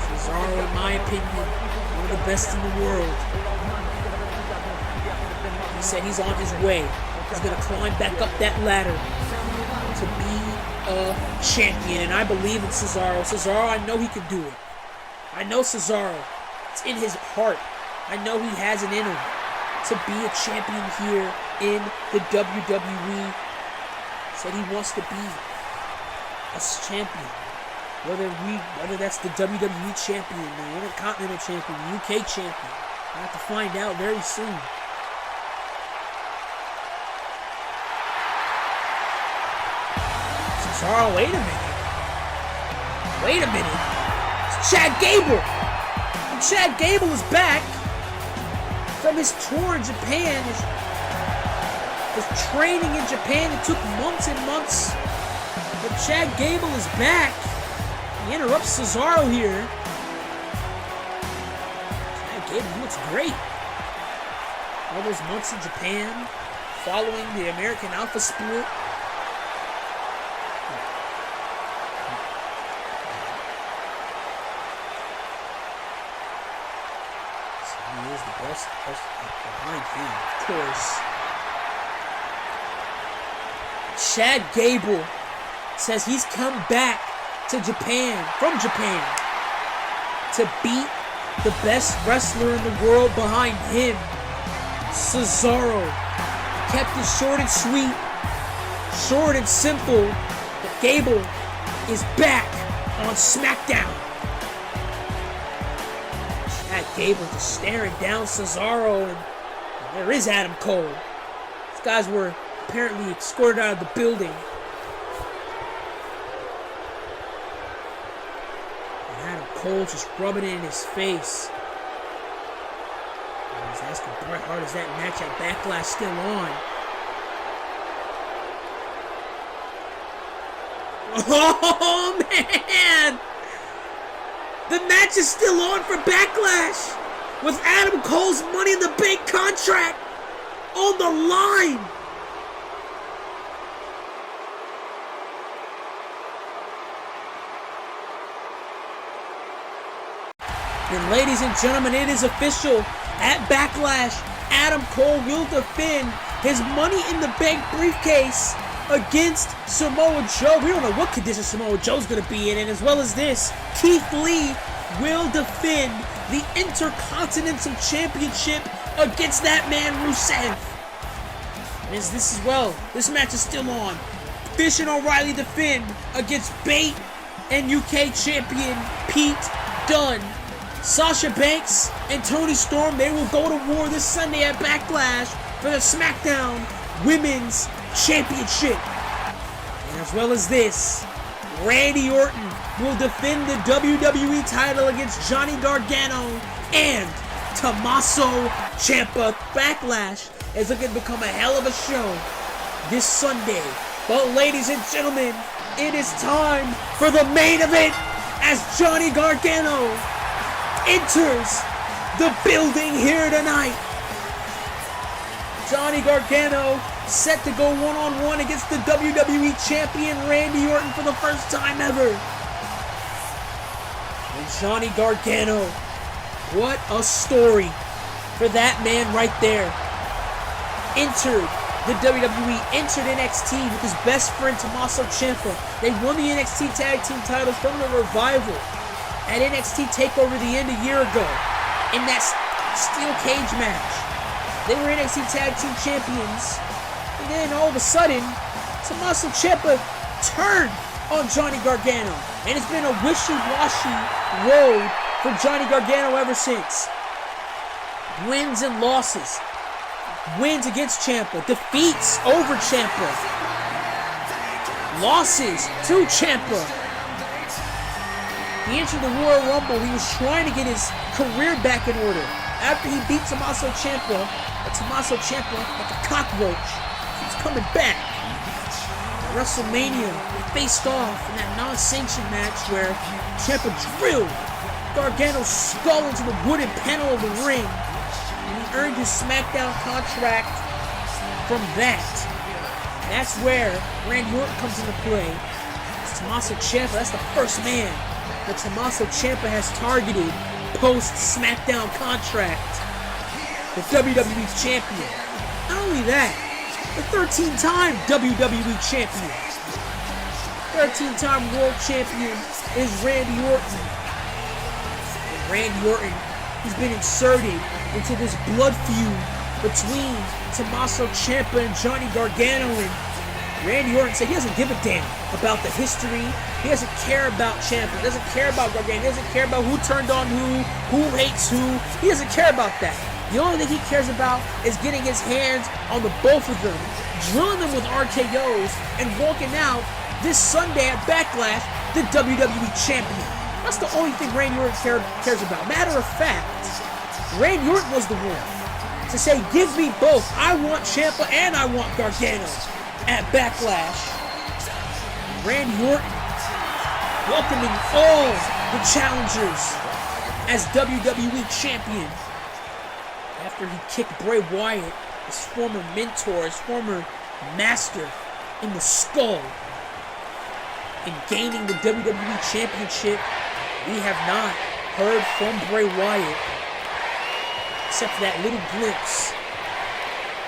Cesaro, in my opinion, one of the best in the world. He said he's on his way. He's going to climb back up that ladder to be a champion. And I believe in Cesaro. Cesaro, I know he can do it. I know Cesaro. It's in his heart. I know he has it in him to be a champion here in the WWE. Said he wants to be a champion. Whether that's the WWE champion, the Intercontinental champion, the UK champion. I have to find out very soon. Cesaro, wait a minute. Chad Gable. And Chad Gable is back from his tour in Japan. His training in Japan. It took months and months. But Chad Gable is back. He interrupts Cesaro here. Chad Gable looks great. All those months in Japan, following the American Alpha split. He is the best person behind him, of course. Chad Gable says he's come back to Japan, from Japan, to beat the best wrestler in the world behind him, Cesaro. Kept it short and sweet, short and simple, but Gable is back on SmackDown. That Gable just staring down Cesaro, and there is Adam Cole. These guys were apparently escorted out of the building. And Adam Cole just rubbing it in his face. And he's asking Bret Hart, is that match at Backlash still on? Oh, man! The match is still on for Backlash with Adam Cole's Money in the Bank contract on the line. And ladies and gentlemen, it is official. At Backlash, Adam Cole will defend his Money in the Bank briefcase against Samoa Joe. We don't know what condition Samoa Joe's going to be in. And as well as this, Keith Lee will defend the Intercontinental Championship against that man, Rusev. And as this as well, this match is still on. Fish and O'Reilly defend against Bate and UK champion Pete Dunne. Sasha Banks and Toni Storm, they will go to war this Sunday at Backlash for the SmackDown Women's Championship. And as well as this, Randy Orton will defend the WWE title against Johnny Gargano and Tommaso Ciampa. Backlash is looking to become a hell of a show this Sunday. But ladies and gentlemen, it is time for the main event as Johnny Gargano enters the building here tonight. Johnny Gargano set to go one-on-one against the WWE Champion Randy Orton for the first time ever. And Johnny Gargano, what a story for that man right there. Entered the WWE, entered NXT with his best friend Tommaso Ciampa. They won the NXT Tag Team titles from the Revival at NXT TakeOver the end a year ago in that steel cage match. They were NXT Tag Team Champions. And then all of a sudden, Tommaso Ciampa turned on Johnny Gargano. And it's been a wishy-washy road for Johnny Gargano ever since. Wins and losses. Wins against Ciampa. Defeats over Ciampa. Losses to Ciampa. He entered the Royal Rumble. He was trying to get his career back in order. After he beat Tommaso Ciampa, like a cockroach, keeps coming back. At WrestleMania, they faced off in that non-sanctioned match where Ciampa drilled Gargano's skull into the wooden panel of the ring, and he earned his SmackDown contract from that. That's where Randy Orton comes into play. It's Tommaso Ciampa. That's the first man that Tommaso Ciampa has targeted post-SmackDown contract. The WWE's champion. Not only that, the 13-time WWE champion. 13-time world champion is Randy Orton. And Randy Orton, he's been inserted into this blood feud between Tommaso Ciampa and Johnny Gargano, and Randy Orton said he doesn't give a damn about the history. He doesn't care about Ciampa. He doesn't care about Gargano. He doesn't care about who turned on who hates who. He doesn't care about that. The only thing he cares about is getting his hands on the both of them, drilling them with RKOs, and walking out this Sunday at Backlash, the WWE Champion. That's the only thing Randy Orton cares about. Matter of fact, Randy Orton was the one to say, give me both. I want Ciampa and I want Gargano at Backlash. Randy Orton welcoming all the challengers as WWE Champion after he kicked Bray Wyatt, his former mentor, his former master, in the skull. In gaining the WWE Championship, we have not heard from Bray Wyatt except for that little glimpse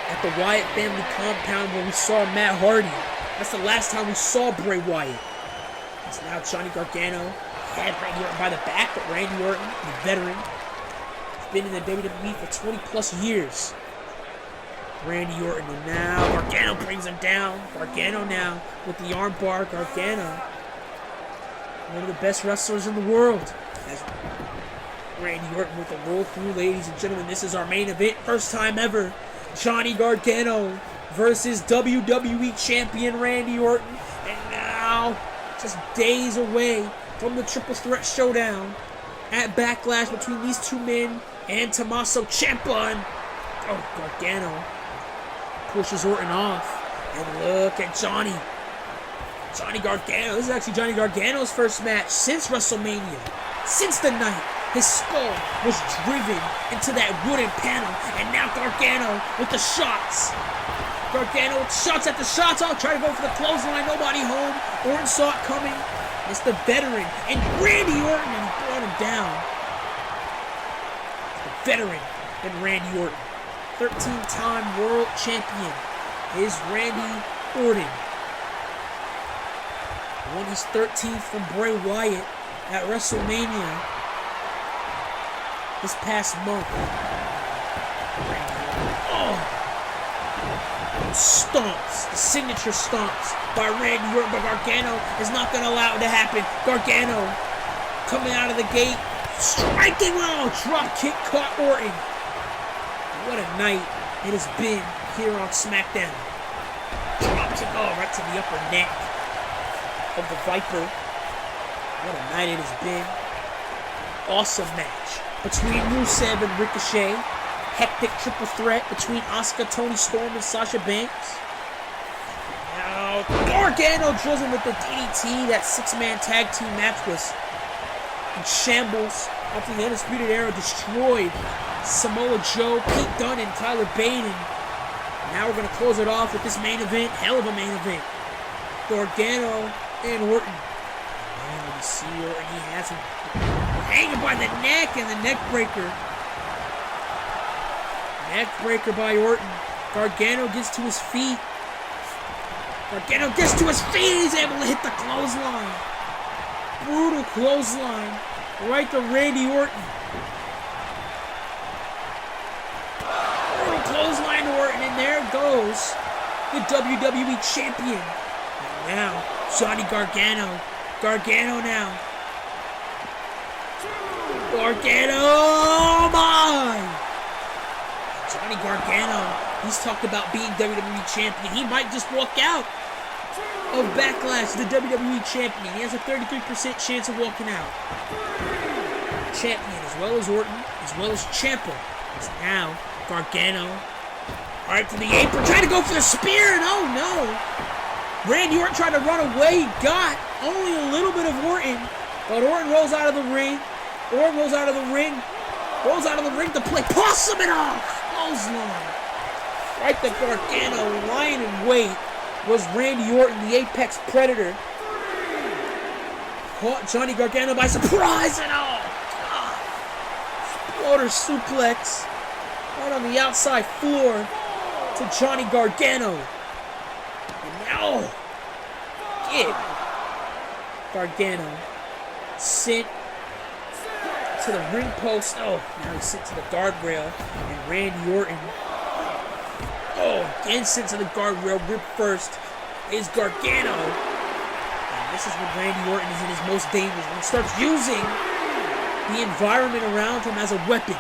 at the Wyatt family compound where we saw Matt Hardy That's the last time we saw Bray Wyatt. It's now Johnny Gargano. Had Randy Orton by the back, but Randy Orton, the veteran, has been in the WWE for 20 plus years. Randy Orton, and now Gargano brings him down. Gargano now with the armbar. Gargano, one of the best wrestlers in the world. As Randy Orton with the roll through, ladies and gentlemen. This is our main event. First time ever. Johnny Gargano versus WWE Champion Randy Orton. And now, just days away from the Triple Threat Showdown at Backlash between these two men and Tommaso Ciampa. And, Gargano pushes Orton off. And look at Johnny Gargano. This is actually Johnny Gargano's first match since WrestleMania. Since the night his skull was driven into that wooden panel. And now Gargano with the shots. Gargano with shots at the shots. I'll try to go for the clothesline. Nobody home. Orton saw it coming. It's the veteran. And Randy Orton. And he brought him down. The veteran and Randy Orton. 13-time world champion is Randy Orton. Won his 13th from Bray Wyatt at WrestleMania this past month. Stomps, the signature stomps by Randy Orton, but Gargano is not going to allow it to happen. Gargano coming out of the gate, striking drop kick caught Orton. What a night it has been here on SmackDown. Drop kick, right to the upper neck of the Viper. What a night it has been. Awesome match between Rusev and Ricochet. Hectic triple threat between Asuka, Toni Storm, and Sasha Banks. Now Gargano drills him with the DDT. That six-man tag team match was in shambles after the Undisputed Era destroyed Samoa Joe, Pete Dunne, and Tyler Bate. And now we're going to close it off with this main event. Hell of a main event. Gargano and Orton. You see Orton, he has him hanging by the neck, and the neck breaker. Neck breaker by Orton. Gargano gets to his feet. He's able to hit the clothesline. Brutal clothesline right to Randy Orton. Brutal clothesline to Orton, and there goes the WWE Champion. And now, Johnny Gargano. Gargano now. Gargano, oh my! Johnny Gargano, he's talked about being WWE Champion. He might just walk out of Backlash, the WWE Champion. He has a 33% chance of walking out. Champion, as well as Orton, as well as Ciampa. It's now Gargano. Right to the apron, trying to go for the spear, and oh no! Randy Orton tried to run away, got only a little bit of Orton, but Orton rolls out of the ring. Rolls out of the ring to play. Possum it off! Clothesline. Right to Gargano, lying in wait, was Randy Orton, the Apex Predator. Caught Johnny Gargano by surprise and Exploder suplex right on the outside floor to Johnny Gargano. And now, Gargano sent to the ring post. Now he's sent to the guardrail. And Randy Orton. Again sent to the guardrail. Rip first is Gargano. And this is when Randy Orton is in his most dangerous. When he starts using the environment around him as a weapon.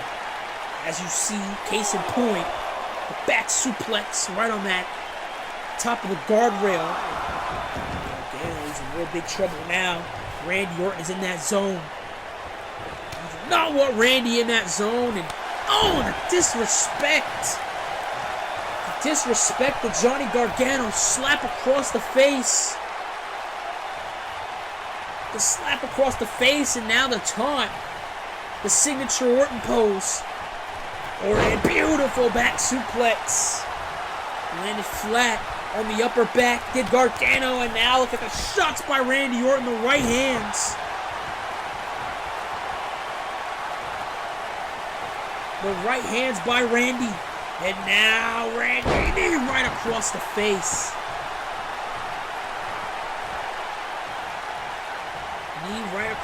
As you see, case in point, the back suplex right on that top of the guardrail. Gargano's in real big trouble now. Randy Orton is in that zone. Not want Randy in that zone, and the disrespect. The disrespect to Johnny Gargano. Slap across the face. The slap across the face, and now the taunt. The signature Orton pose. Orton, beautiful back suplex. Landed flat on the upper back. Did Gargano, and now look at the shots by Randy Orton, the right hands. The right hands by Randy. And now Randy right across the face.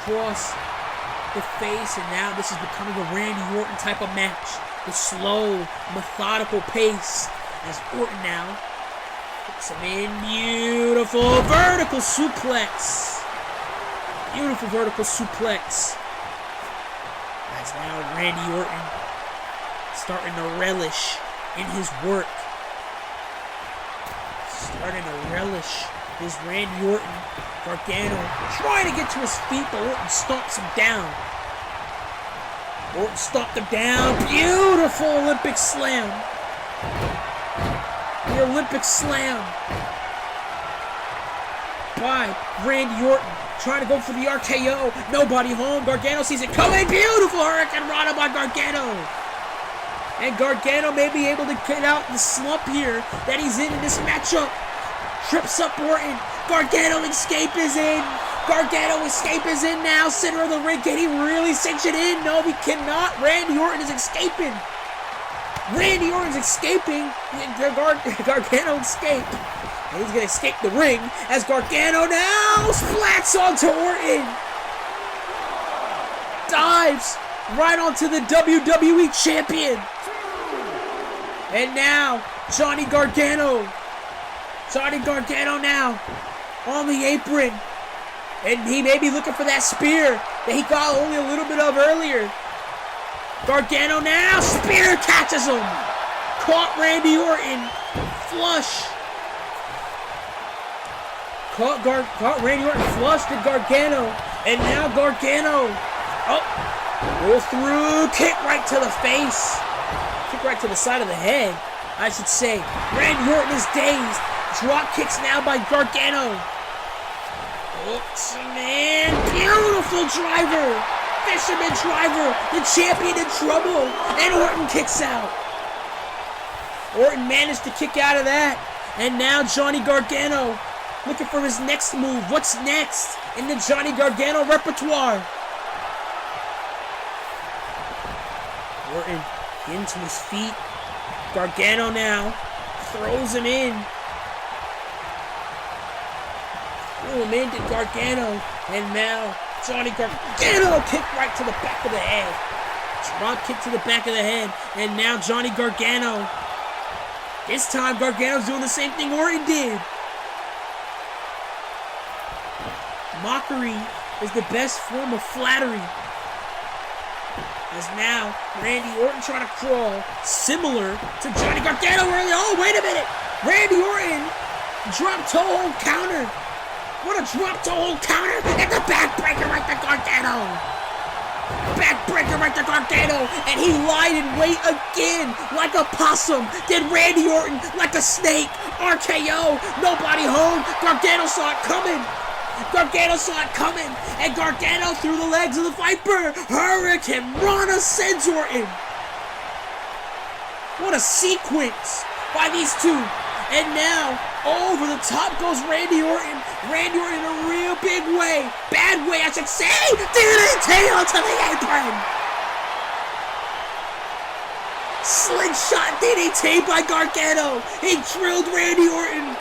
across the face, and now this is becoming a Randy Orton type of match. The slow, methodical pace as Orton now puts him in. Beautiful vertical suplex. Beautiful vertical suplex. As now Randy Orton starting to relish in his work. Starting to relish is Randy Orton. Gargano trying to get to his feet, but Orton stomps him down. Orton stomped him down. Beautiful Olympic slam. The Olympic slam by Randy Orton. Trying to go for the RKO. Nobody home. Gargano sees it coming. Beautiful Hurricane Rana by Gargano. And Gargano may be able to get out the slump here that he's in this matchup. Trips up Orton. Gargano escape is in. Gargano escape is in now. Center of the ring. Can he really cinch it in? No, he cannot. Randy Orton is escaping. Randy Orton's escaping. Gargano escape. And he's going to escape the ring as Gargano now splats onto Orton. Dives right onto the WWE champion. And now, Johnny Gargano. Johnny Gargano now on the apron. And he may be looking for that spear that he got only a little bit of earlier. Gargano now, spear catches him. Caught Randy Orton. Flush. Caught Randy Orton flush to Gargano. And now Gargano. Oh, roll through. Kick right to the face. Kick right to the side of the head, I should say. Randy Orton is dazed. Drop kicks now by Gargano. Hooks him in. Beautiful driver. Fisherman driver. The champion in trouble. And Orton kicks out. Orton managed to kick out of that. And now Johnny Gargano looking for his next move. What's next in the Johnny Gargano repertoire? Orton into his feet. Gargano now throws him in. Threw him into Gargano. And now Johnny Gargano kick right to the back of the head. Drop kick to the back of the head. And now Johnny Gargano. This time Gargano's doing the same thing Orton did. Mockery is the best form of flattery. As now, Randy Orton trying to crawl, similar to Johnny Gargano earlier. Oh, wait a minute. Randy Orton drop toe hold counter. What a drop toe hold counter. And the backbreaker right to Gargano. Backbreaker right to Gargano. And he lied in wait again like a possum. Did Randy Orton like a snake. RKO. Nobody home. Gargano saw it coming. Gargano saw it coming, and Gargano through the legs of the Viper. Hurricane Rana sends Orton. What a sequence by these two. And now, over the top goes Randy Orton. Randy Orton in a real big way. Bad way, I should say. DDT onto the apron. Slingshot DDT by Gargano. He drilled Randy Orton.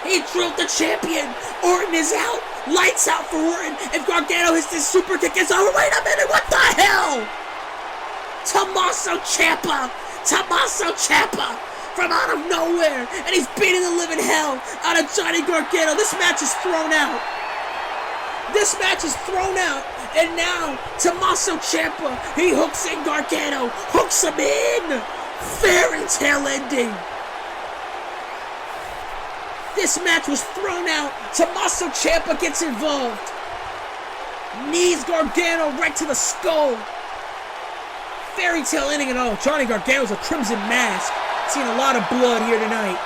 He drilled the champion. Orton is out. Lights out for Orton. If Gargano hits this super kick, it's over. Wait a minute. What the hell? Tommaso Ciampa. Tommaso Ciampa from out of nowhere. And he's beating the living hell out of Johnny Gargano. This match is thrown out. This match is thrown out. And now, Tommaso Ciampa. He hooks in Gargano. Hooks him in. Fairy tale ending. This match was thrown out. Tommaso Ciampa gets involved. Knees Gargano right to the skull. Fairy tale ending and all. Johnny Gargano's a crimson mask. Seen a lot of blood here tonight.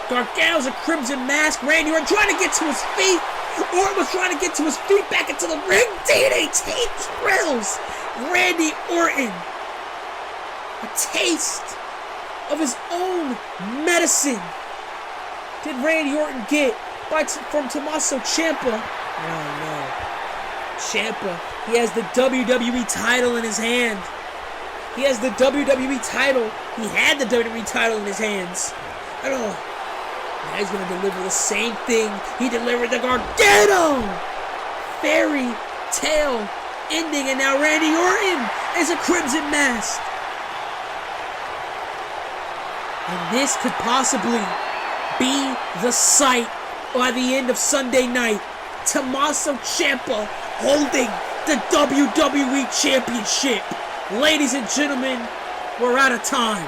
Gargano's a crimson mask. Randy Orton trying to get to his feet. Orton was trying to get to his feet back into the ring. DDT drills Randy Orton. A taste of his own medicine did Randy Orton get from Tommaso Ciampa. Oh no. Ciampa, he has the WWE title in his hand. He has the WWE title. He had the WWE title in his hands. Now he's going to deliver the same thing he delivered to Gargano. Fairy tale ending, and now Randy Orton is a Crimson Mask. And this could possibly be the sight by the end of Sunday night. Tommaso Ciampa holding the WWE Championship. Ladies and gentlemen, we're out of time.